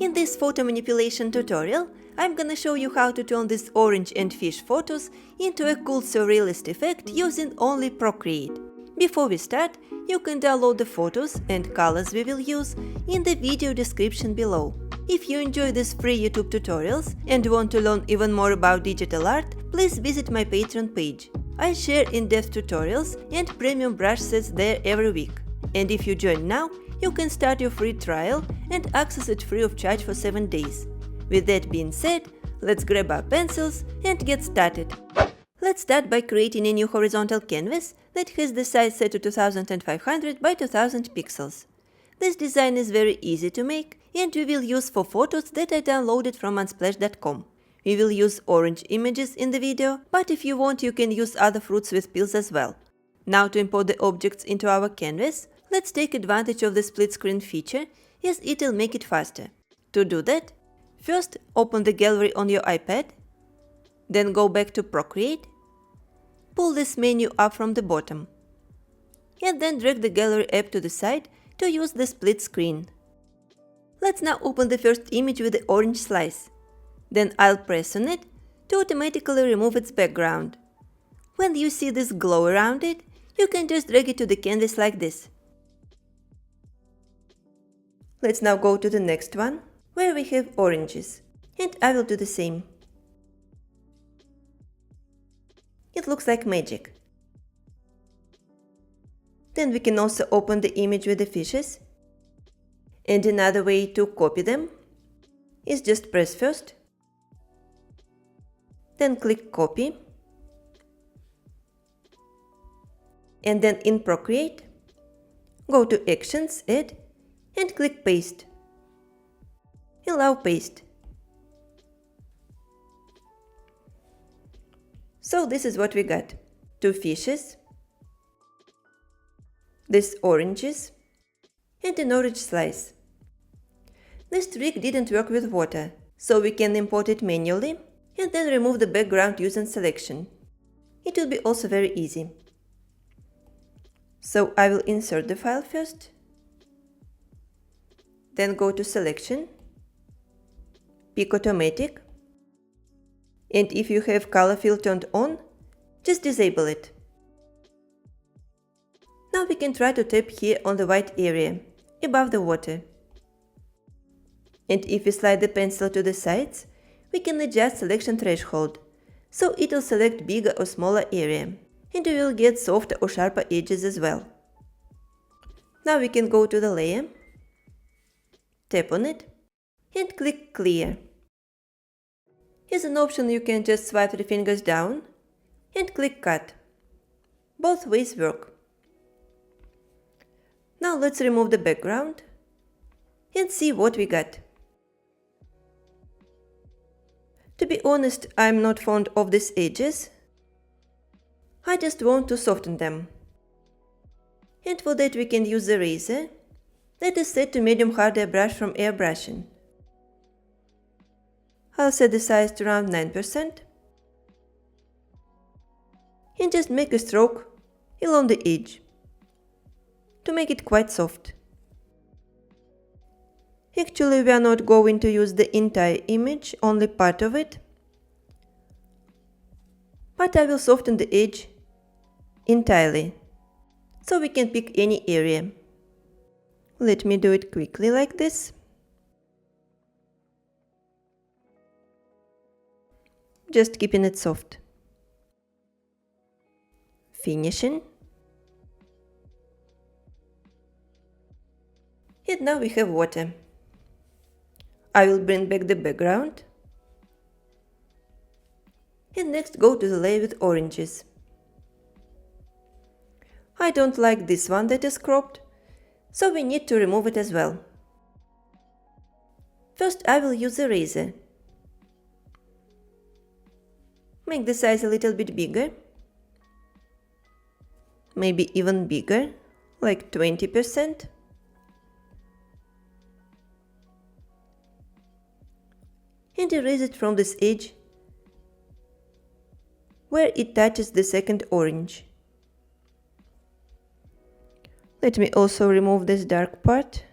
In this photo manipulation tutorial, I'm gonna show you how to turn these orange and fish photos into a cool surrealist effect using only Procreate. Before we start, you can download the photos and colors we will use in the video description below. If you enjoy these free YouTube tutorials and want to learn even more about digital art, please visit my Patreon page. I share in-depth tutorials and premium brush sets there every week. And if you join now, you can start your free trial and access it free of charge for 7 days. With that being said, let's grab our pencils and get started. Let's start by creating a new horizontal canvas that has the size set to 2500 by 2000 pixels. This design is very easy to make and we will use for photos that I downloaded from unsplash.com. We will use orange images in the video, but if you want you can use other fruits with peels as well. Now to import the objects into our canvas, let's take advantage of the split screen feature as it'll make it faster. To do that, first open the gallery on your iPad, then go back to Procreate, pull this menu up from the bottom, and then drag the gallery app to the side to use the split screen. Let's now open the first image with the orange slice. Then I'll press on it to automatically remove its background. When you see this glow around it, you can just drag it to the canvas like this. Let's now go to the next one, where we have oranges, and I will do the same. It looks like magic. Then we can also open the image with the fishes. And another way to copy them is just press first, then click copy, and then in Procreate, go to Actions, Add, and click Paste. Allow paste. So this is what we got. 2 fishes, these oranges, and an orange slice. This trick didn't work with water, so we can import it manually and then remove the background using selection. It will be also very easy. So I will insert the file first, then go to Selection, pick Automatic, and if you have color fill turned on, just disable it. Now we can try to tap here on the white area, above the water. And if we slide the pencil to the sides, we can adjust selection threshold, so it will select bigger or smaller area, and we will get softer or sharper edges as well. Now we can go to the layer, tap on it, and click Clear. As an option you can just swipe 3 fingers down and click Cut. Both ways work. Now let's remove the background and see what we got. To be honest, I'm not fond of these edges. I just want to soften them. And for that we can use the razor that is set to medium hard airbrush from airbrushing. I'll set the size to around 9% and just make a stroke along the edge to make it quite soft. Actually, we are not going to use the entire image, only part of it, but I will soften the edge entirely, so we can pick any area. Let me do it quickly like this. Just keeping it soft. Finishing. And now we have water. I will bring back the background. And next go to the layer with oranges. I don't like this one that is cropped, so we need to remove it as well. First I will use a razor. Make the size a little bit bigger. Maybe even bigger, like 20%. And erase it from this edge where it touches the second orange. Let me also remove this dark part.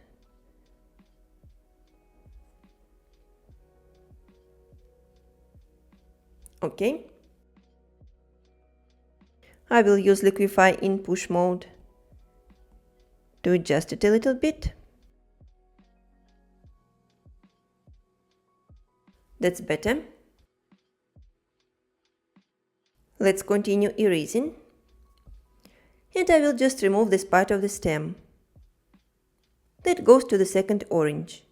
Okay. I will use Liquify in push mode to adjust it a little bit. That's better. Let's continue erasing. And I will just remove this part of the stem. That goes to the second orange.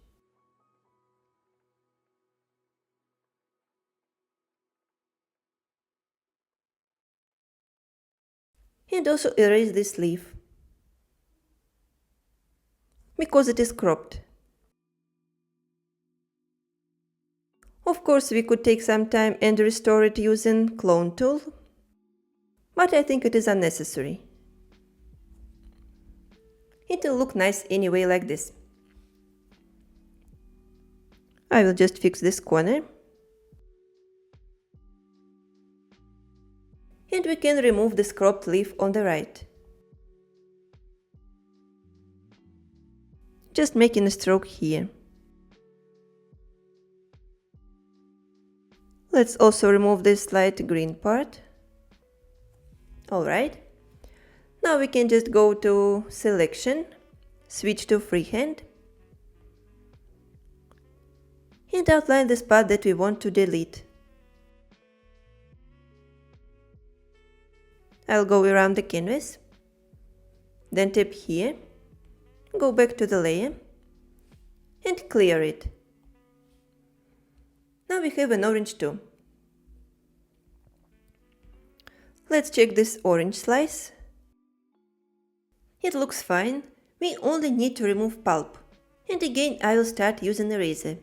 And also erase this leaf, because it is cropped. Of course, we could take some time and restore it using clone tool, but I think it is unnecessary. It will look nice anyway like this. I will just fix this corner. And we can remove this cropped leaf on the right. Just making a stroke here. Let's also remove this light green part. Alright. Now we can just go to Selection, switch to Freehand, and outline the spot that we want to delete. I'll go around the canvas, then tap here, go back to the layer, and clear it. Now we have an orange too. Let's check this orange slice. It looks fine, we only need to remove pulp. And again I will start using eraser.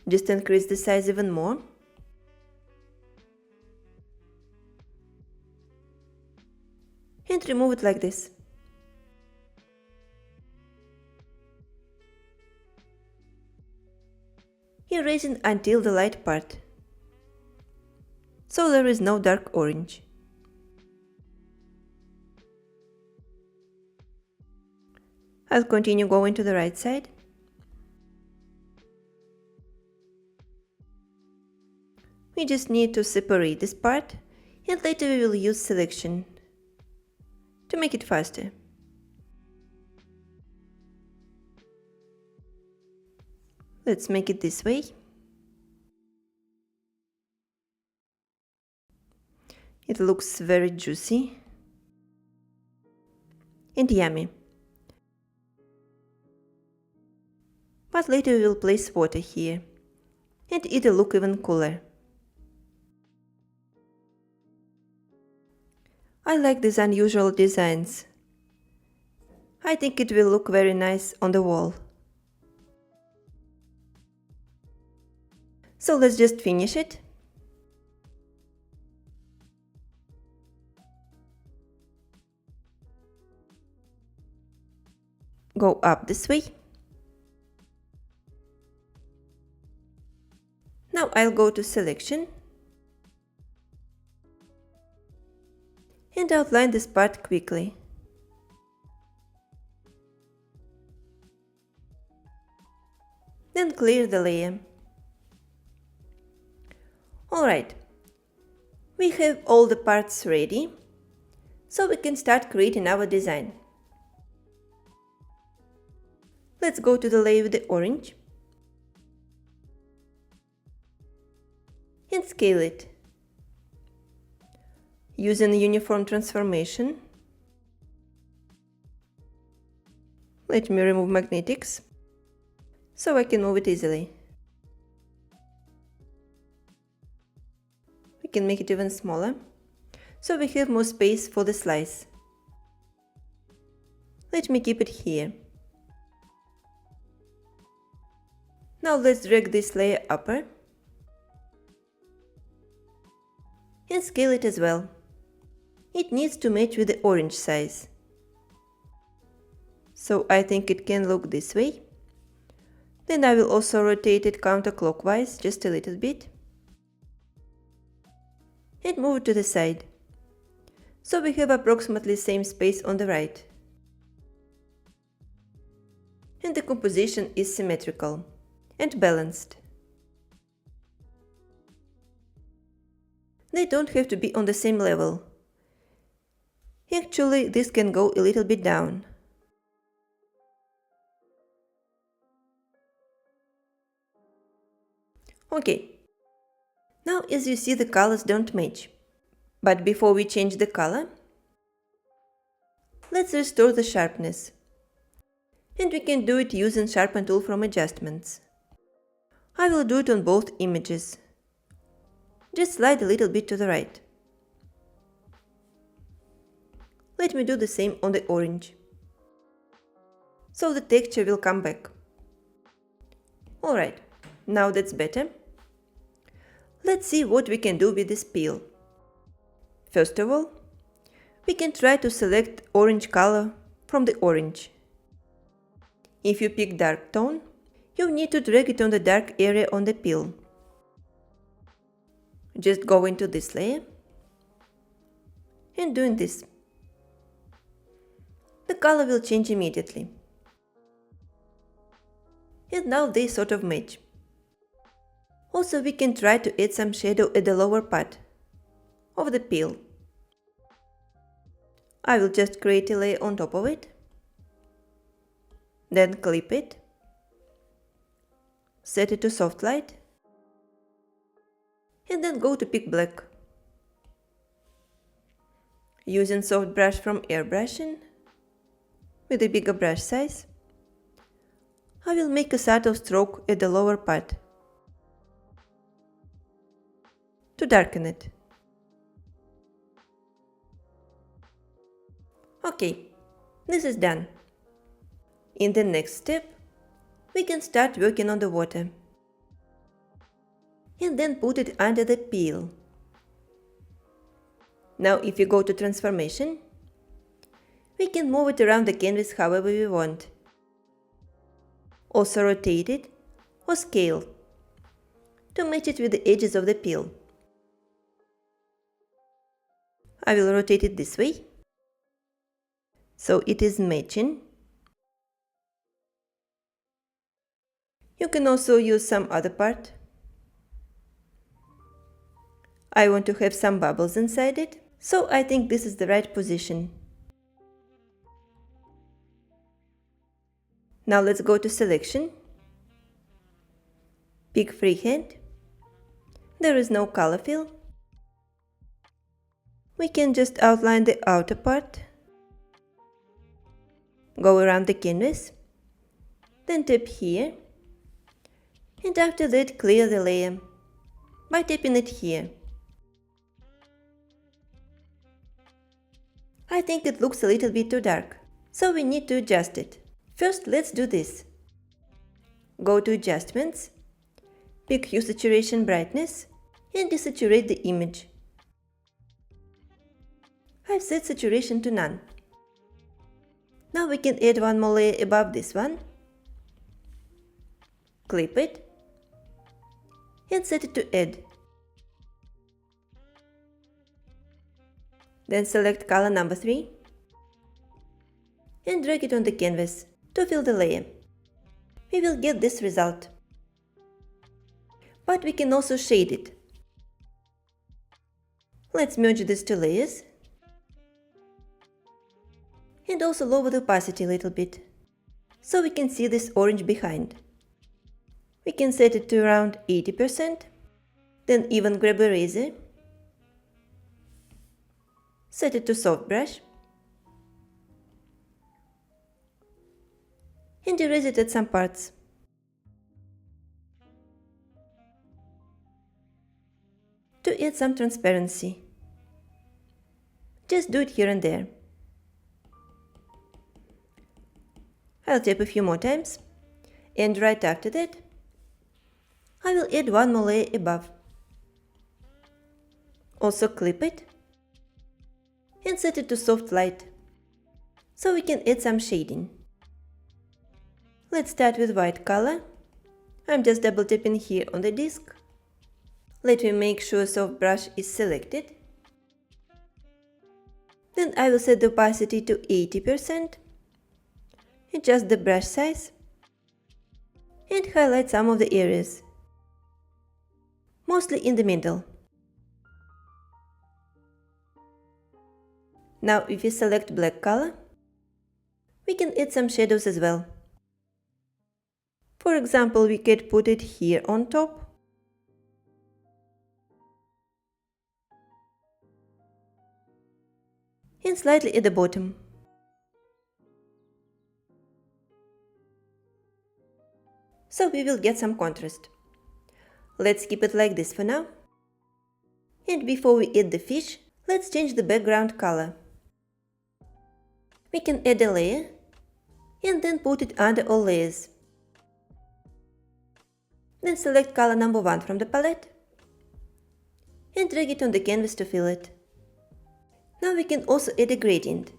Just increase the size even more. And remove it like this. Erasing until the light part, so there is no dark orange. I'll continue going to the right side. We just need to separate this part, and later we will use selection to make it faster. Let's make it this way. It looks very juicy and yummy. But later we will place water here, and it'll look even cooler. I like these unusual designs. I think it will look very nice on the wall. So let's just finish it. Go up this way. Now I'll go to Selection and outline this part quickly. Then clear the layer. Alright, we have all the parts ready, so we can start creating our design. Let's go to the layer with the orange and scale it. Using the uniform transformation, let me remove magnetics so I can move it easily. We can make it even smaller, so we have more space for the slice. Let me keep it here. Now let's drag this layer upper and scale it as well. It needs to match with the orange size. So I think it can look this way. Then I will also rotate it counterclockwise just a little bit and move it to the side. So we have approximately same space on the right. And the composition is symmetrical and balanced. They don't have to be on the same level. Actually, this can go a little bit down. Okay. Now as you see, the colors don't match. But before we change the color, let's restore the sharpness. And we can do it using Sharpen tool from Adjustments. I will do it on both images. Just slide a little bit to the right. Let me do the same on the orange. So the texture will come back. Alright, now that's better. Let's see what we can do with this peel. First of all, we can try to select orange color from the orange. If you pick dark tone, you need to drag it on the dark area on the peel. Just go into this layer and doing this. The color will change immediately. And now they sort of match. Also, we can try to add some shadow at the lower part of the peel. I will just create a layer on top of it, then clip it, set it to soft light, and then go to pick black. Using soft brush from airbrushing, with a bigger brush size, I will make a subtle stroke at the lower part to darken it. Okay, this is done. In the next step, we can start working on the water. And then put it under the peel. Now if you go to transformation, we can move it around the canvas however we want. Also rotate it or scale to match it with the edges of the peel. I will rotate it this way, so it is matching. You can also use some other part. I want to have some bubbles inside it, so I think this is the right position. Now let's go to selection. Pick freehand. There is no color fill. We can just outline the outer part. Go around the canvas. Then tap here. And after that clear the layer by tapping it here. I think it looks a little bit too dark, so we need to adjust it. First, let's do this. Go to Adjustments, pick Hue Saturation Brightness, and desaturate the image. I've set saturation to none. Now we can add one more layer above this one. Clip it, and set it to Add. Then select color number 3 and drag it on the canvas to fill the layer. We will get this result. But we can also shade it. Let's merge these two layers and also lower the opacity a little bit, so we can see this orange behind. We can set it to around 80%, then even grab a razor, set it to soft brush, and erase it at some parts. To add some transparency, just do it here and there. I'll tap a few more times, and right after that, I will add one more layer above. Also clip it and set it to soft light, so we can add some shading. Let's start with white color. I'm just double tapping here on the disc. Let me make sure soft brush is selected. Then I will set the opacity to 80%, adjust the brush size, and highlight some of the areas, mostly in the middle. Now if we select black color, we can add some shadows as well. For example, we could put it here on top. And slightly at the bottom. So we will get some contrast. Let's keep it like this for now. And before we add the fish, let's change the background color. We can add a layer and then put it under all layers. Then select color number 1 from the palette and drag it on the canvas to fill it. Now we can also add a gradient.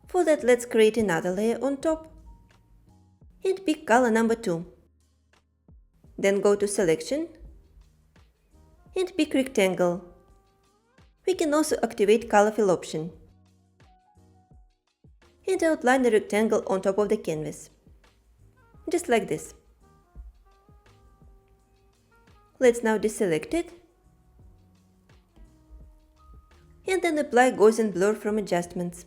For that, let's create another layer on top and pick color number 2. Then go to Selection and pick Rectangle. We can also activate Color Fill option and outline the rectangle on top of the canvas, just like this. Let's now deselect it and then apply Gaussian blur from adjustments.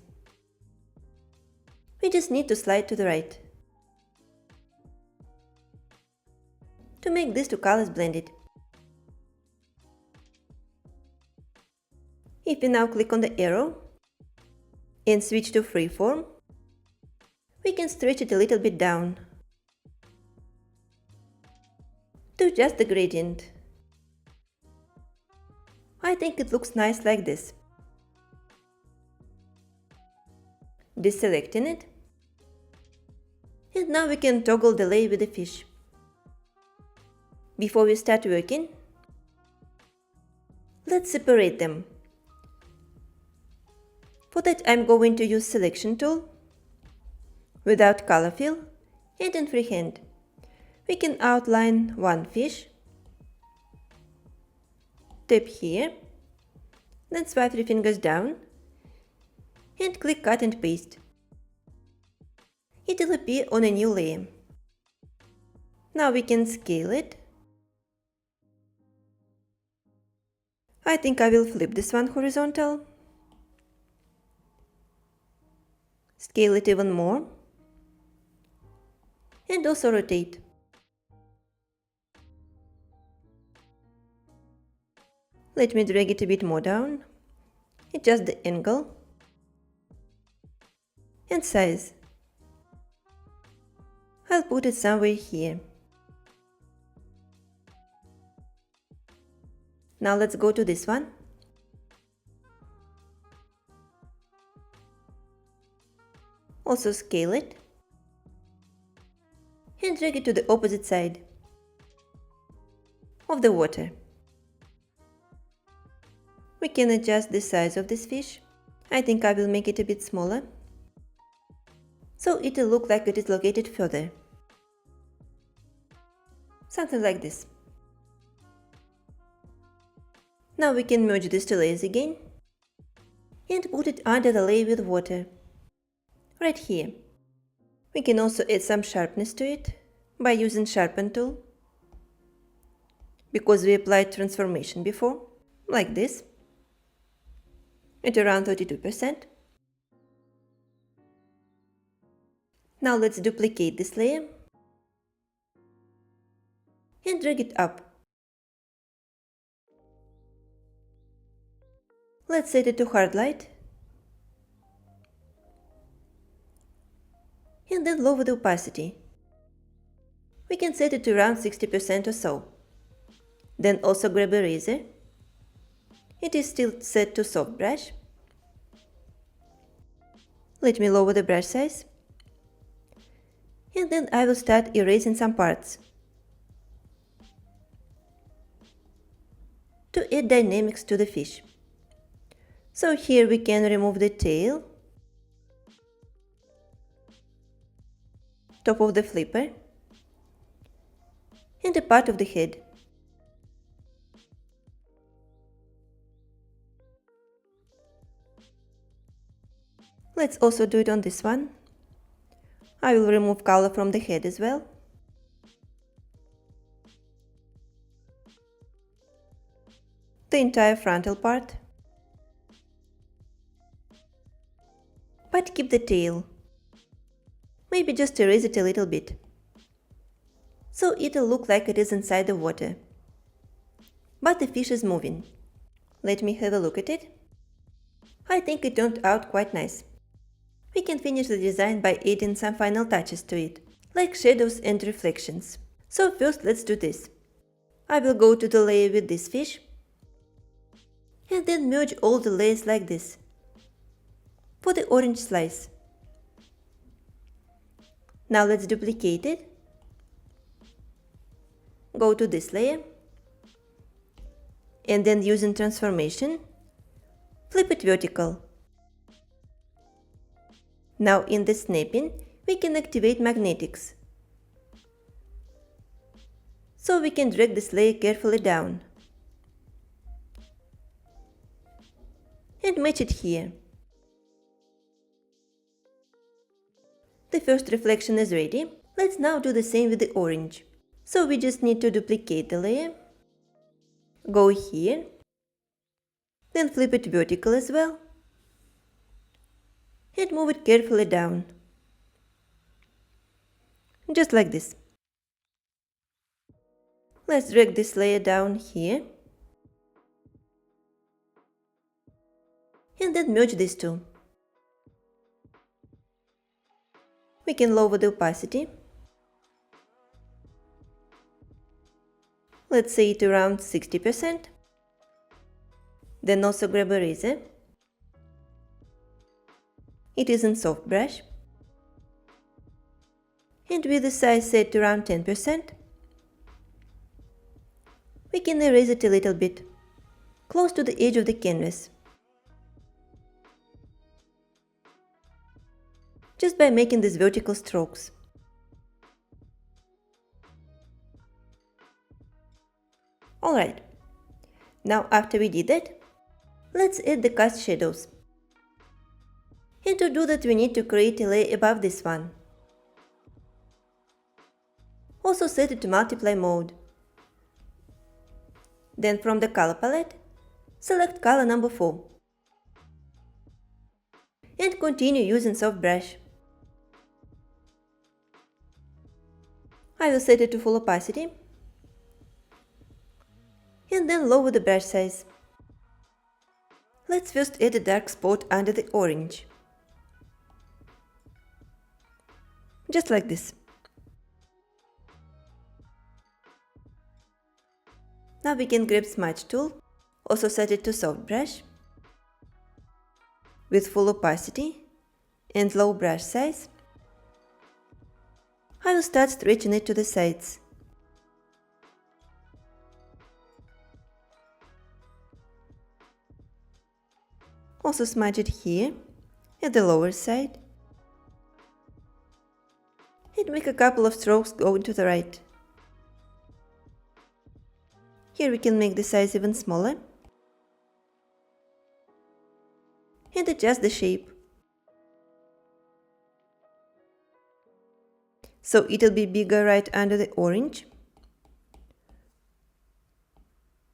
We just need to slide to the right to make these two colors blended. If we now click on the arrow and switch to freeform, we can stretch it a little bit down to just the gradient. I think it looks nice like this. Deselecting it, and now we can toggle the layer with the fish. Before we start working, let's separate them. For that, I'm going to use Selection tool without color fill and in freehand. We can outline one fish, tap here, then swipe 3 fingers down and click Cut and Paste. It will appear on a new layer. Now we can scale it. I think I will flip this one horizontal. Scale it even more. And also rotate. Let me drag it a bit more down. Adjust the angle and size. I'll put it somewhere here. Now let's go to this one. Also scale it and drag it to the opposite side of the water. We can adjust the size of this fish. I think I will make it a bit smaller, so it will look like it is located further. Something like this. Now we can merge these two layers again and put it under the layer with water, right here. We can also add some sharpness to it by using Sharpen tool, because we applied transformation before, like this, at around 32%. Now let's duplicate this layer and drag it up. Let's set it to hard light and then lower the opacity. We can set it to around 60% or so. Then also grab a razor. It is still set to soft brush. Let me lower the brush size. And then I will start erasing some parts to add dynamics to the fish. So here we can remove the tail, top of the flipper, and a part of the head. Let's also do it on this one. I will remove color from the head as well. The entire frontal part. but keep the tail. Maybe just erase it a little bit, so it'll look like it is inside the water. But the fish is moving. Let me have a look at it. I think it turned out quite nice. We can finish the design by adding some final touches to it, like shadows and reflections. So first let's do this. I will go to the layer with this fish, and then merge all the layers like this, for the orange slice. Now let's duplicate it. Go to this layer, and then using transformation, flip it vertical. Now in the snapping, we can activate magnetics. So we can drag this layer carefully down and match it here. The first reflection is ready. Let's now do the same with the orange. So we just need to duplicate the layer, go here, then flip it vertical as well, and move it carefully down, just like this. Let's drag this layer down here, and then merge these two. We can lower the opacity. Let's say it around 60%. Then also grab a eraser. It is in soft brush. And with the size set to around 10%, we can erase it a little bit, close to the edge of the canvas, just by making these vertical strokes. Alright, now after we did that, let's add the cast shadows. And to do that we need to create a layer above this one. Also set it to multiply mode. Then from the color palette, select color number 4. And continue using soft brush. I will set it to full opacity. And then lower the brush size. Let's first add a dark spot under the orange. Just like this. Now we can grab smudge tool, also set it to soft brush, with full opacity and low brush size. I will start stretching it to the sides. Also smudge it here, at the lower side. And make a couple of strokes going to the right. Here we can make the size even smaller. And adjust the shape. So it'll be bigger right under the orange.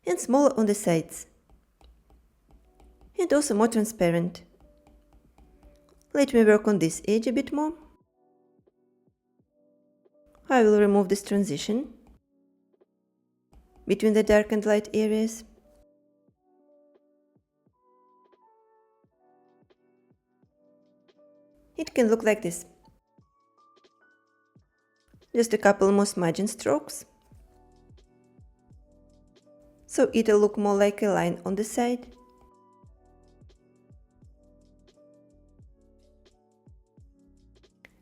And smaller on the sides. And also more transparent. Let me work on this edge a bit more. I will remove this transition between the dark and light areas. It can look like this. Just a couple more smudging strokes. So it'll look more like a line on the side.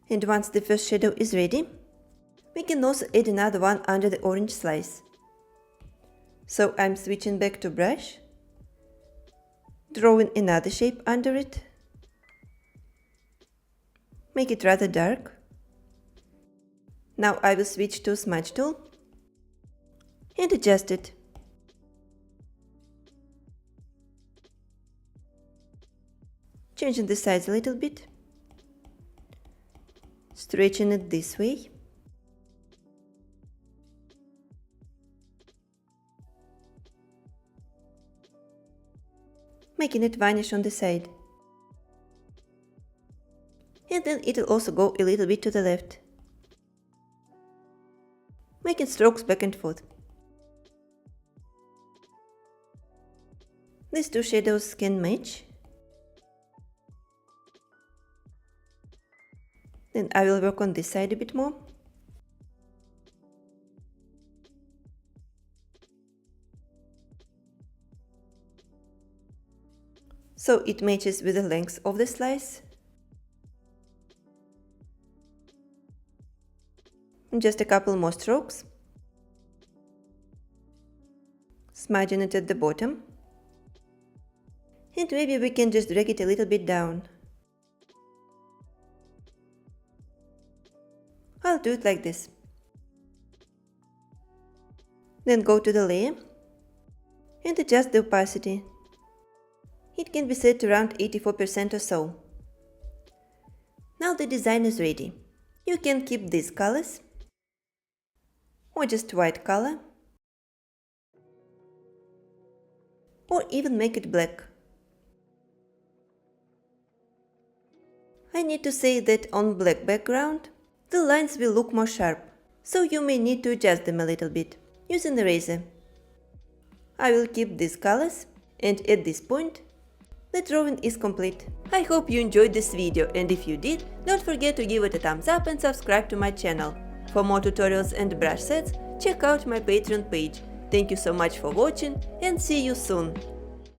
And once the first shadow is ready, we can also add another one under the orange slice. So I'm switching back to brush, drawing another shape under it, make it rather dark. Now I will switch to smudge tool and adjust it. Changing the size a little bit, stretching it this way. Making it vanish on the side. and it'll also go a little bit to the left, making strokes back and forth. These two shadows can match. Then I will work on this side a bit more. So it matches with the length of the slice. And just a couple more strokes. Smudging it at the bottom. And maybe we can just drag it a little bit down. I'll do it like this. Then go to the layer and adjust the opacity. It can be set around 84% or so. Now the design is ready. You can keep these colors, or just white color, or even make it black. I need to say that on black background, the lines will look more sharp, so you may need to adjust them a little bit, using the eraser. I will keep these colors, and at this point, the drawing is complete. I hope you enjoyed this video, and if you did, don't forget to give it a thumbs up and subscribe to my channel. For more tutorials and brush sets, check out my Patreon page. Thank you so much for watching, and see you soon!